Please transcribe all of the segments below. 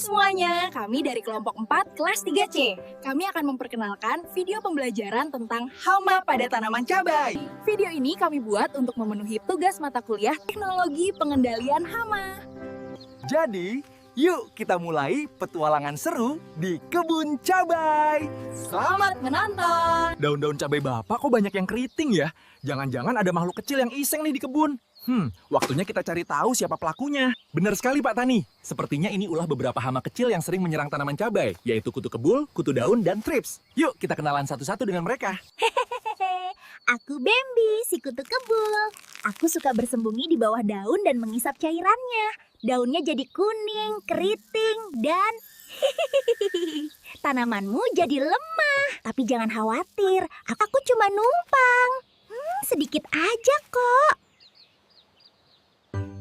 semuanya, kami dari kelompok 4 kelas 3C. Kami akan memperkenalkan video pembelajaran tentang hama pada tanaman cabai. Video ini kami buat untuk memenuhi tugas mata kuliah teknologi pengendalian hama. Jadi, yuk kita mulai petualangan seru di kebun cabai. Selamat menonton! Daun-daun cabai Bapak kok banyak yang keriting ya? Jangan-jangan ada makhluk kecil yang iseng nih di kebun. Waktunya kita cari tahu siapa pelakunya. Benar sekali Pak Tani. Sepertinya ini ulah beberapa hama kecil yang sering menyerang tanaman cabai, yaitu kutu kebul, kutu daun, dan thrips. Yuk kita kenalan satu-satu dengan mereka. Aku Bambi, si kutu kebul. Aku suka bersembunyi di bawah daun dan mengisap cairannya. Daunnya jadi kuning, keriting, dan tanamanmu jadi lemah. Tapi jangan khawatir, aku cuma numpang. Sedikit aja kok.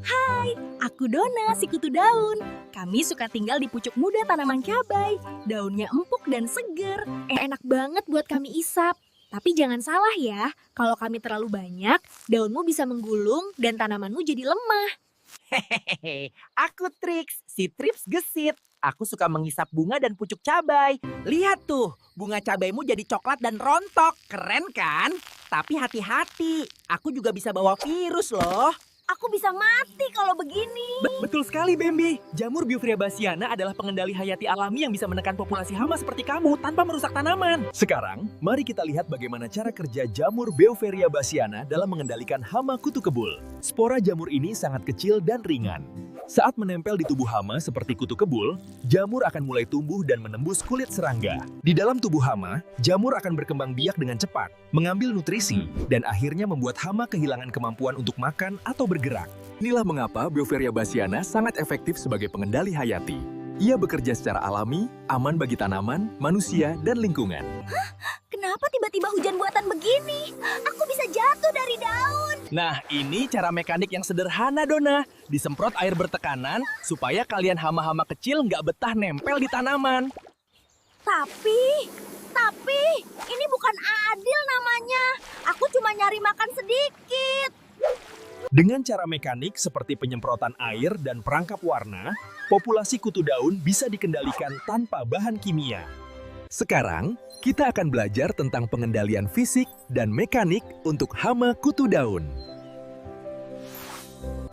Hai, aku Dona, si kutu daun. Kami suka tinggal di pucuk muda tanaman cabai. Daunnya empuk dan seger. Enak banget buat kami isap. Tapi jangan salah ya, kalau kami terlalu banyak, daunmu bisa menggulung dan tanamanmu jadi lemah. Hehehe, aku Trix, si Trips gesit. Aku suka mengisap bunga dan pucuk cabai. Lihat tuh, bunga cabaimu jadi coklat dan rontok. Keren kan? Tapi hati-hati, aku juga bisa bawa virus loh. Aku bisa mati kalau begini. Betul sekali Bambi. Jamur Biophria bassiana adalah pengendali hayati alami yang bisa menekan populasi hama seperti kamu tanpa merusak tanaman. Sekarang, mari kita lihat bagaimana cara kerja jamur Biophria bassiana dalam mengendalikan hama kutu kebul. Spora jamur ini sangat kecil dan ringan. Saat menempel di tubuh hama seperti kutu kebul, jamur akan mulai tumbuh dan menembus kulit serangga. Di dalam tubuh hama, jamur akan berkembang biak dengan cepat, mengambil nutrisi, dan akhirnya membuat hama kehilangan kemampuan untuk makan atau bergerak. Inilah mengapa Biophria bassiana sangat efektif sebagai pengendali hayati. Ia bekerja secara alami, aman bagi tanaman, manusia, dan lingkungan. Kenapa tiba-tiba hujan buatan begini? Aku bisa jatuh dari daun. Nah, ini cara mekanik yang sederhana, Dona. Disemprot air bertekanan supaya kalian hama-hama kecil nggak betah nempel di tanaman. Tapi, ini bukan adil namanya. Aku cuma nyari makan sedikit. Dengan cara mekanik seperti penyemprotan air dan perangkap warna, populasi kutu daun bisa dikendalikan tanpa bahan kimia. Sekarang, kita akan belajar tentang pengendalian fisik dan mekanik untuk hama kutu daun.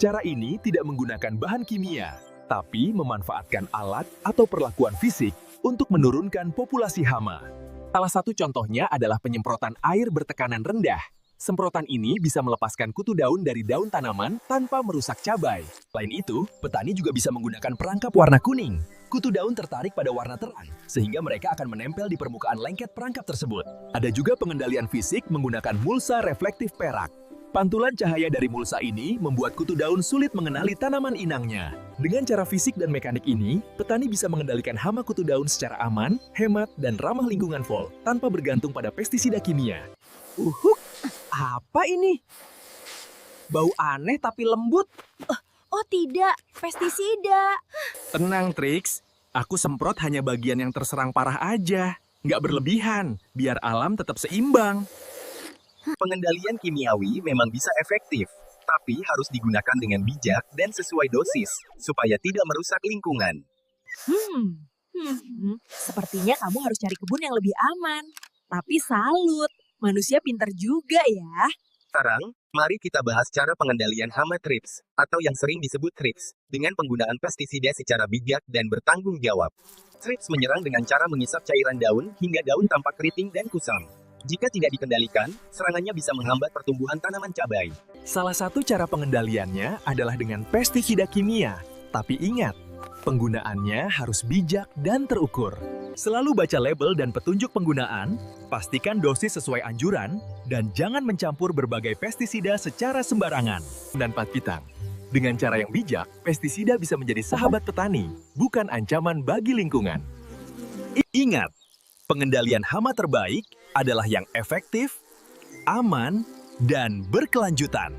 Cara ini tidak menggunakan bahan kimia, tapi memanfaatkan alat atau perlakuan fisik untuk menurunkan populasi hama. Salah satu contohnya adalah penyemprotan air bertekanan rendah. Semprotan ini bisa melepaskan kutu daun dari daun tanaman tanpa merusak cabai. Selain itu, petani juga bisa menggunakan perangkap warna kuning. Kutu daun tertarik pada warna terang, sehingga mereka akan menempel di permukaan lengket perangkap tersebut. Ada juga pengendalian fisik menggunakan mulsa reflektif perak. Pantulan cahaya dari mulsa ini membuat kutu daun sulit mengenali tanaman inangnya. Dengan cara fisik dan mekanik ini, petani bisa mengendalikan hama kutu daun secara aman, hemat, dan ramah lingkungan tanpa bergantung pada pestisida kimia. Apa ini? Bau aneh tapi lembut. Oh tidak, pestisida. Tenang, Trix. Aku semprot hanya bagian yang terserang parah aja. Nggak berlebihan, biar alam tetap seimbang. Pengendalian kimiawi memang bisa efektif, tapi harus digunakan dengan bijak dan sesuai dosis, supaya tidak merusak lingkungan. Sepertinya kamu harus cari kebun yang lebih aman. Tapi salut, manusia pintar juga ya. Sekarang, mari kita bahas cara pengendalian hama thrips, atau yang sering disebut thrips, dengan penggunaan pestisida secara bijak dan bertanggung jawab. Thrips menyerang dengan cara mengisap cairan daun hingga daun tampak keriting dan kusam. Jika tidak dikendalikan, serangannya bisa menghambat pertumbuhan tanaman cabai. Salah satu cara pengendaliannya adalah dengan pestisida kimia. Tapi ingat, penggunaannya harus bijak dan terukur. Selalu baca label dan petunjuk penggunaan, pastikan dosis sesuai anjuran, dan jangan mencampur berbagai pestisida secara sembarangan. Dan Pak Pitang, dengan cara yang bijak, pestisida bisa menjadi sahabat petani, bukan ancaman bagi lingkungan. Ingat, pengendalian hama terbaik adalah yang efektif, aman, dan berkelanjutan.